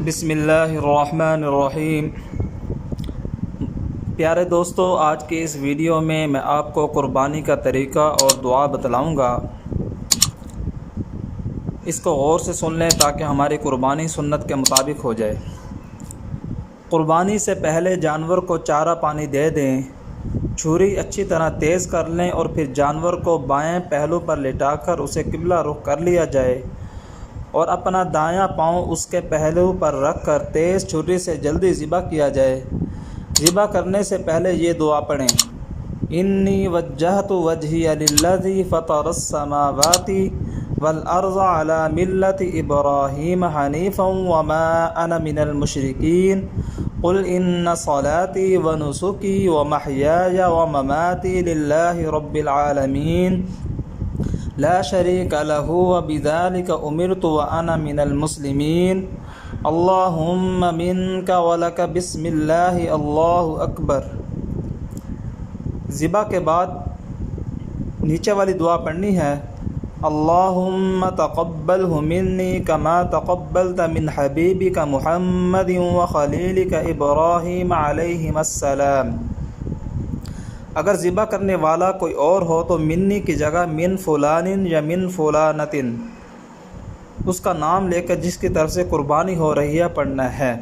بسم اللہ الرحمن الرحیم۔ پیارے دوستو، آج کے اس ویڈیو میں آپ کو قربانی کا طریقہ اور دعا بتلاؤں گا۔ اس کو غور سے سن لیں تاکہ ہماری قربانی سنت کے مطابق ہو جائے۔ قربانی سے پہلے جانور کو چارہ پانی دے دیں، چھری اچھی طرح تیز کر لیں اور پھر جانور کو بائیں پہلو پر لٹا کر اسے قبلہ رخ کر لیا جائے اور اپنا دایاں پاؤں اس کے پہلو پر رکھ کر تیز چھری سے جلدی ذبح کیا جائے۔ ذبح کرنے سے پہلے یہ دعا پڑھیں: انی وجہت وجہی للذی فطر السماوات والارض علی ملت ابراہیم حنیفا وما انا من المشرکین قل ان صلاتی ونسکی ومحیای ومماتی للہ رب العالمین لا شریک لہ وبذلک امرت وانا من المسلمین اللہم منک ولک بسم اللہ اللہ اکبر۔ ذبح کے بعد نیچے والی دعا پڑھنی ہے: اللہم تقبلہ منی کما تقبلت من حبیبک محمد وخلیلک ابراہیم علیہم السلام۔ اگر ذبح کرنے والا کوئی اور ہو تو منی کی جگہ من فلان یا من فلانتن اس کا نام لے کر جس کی طرف سے قربانی ہو رہی ہے پڑھنا ہے۔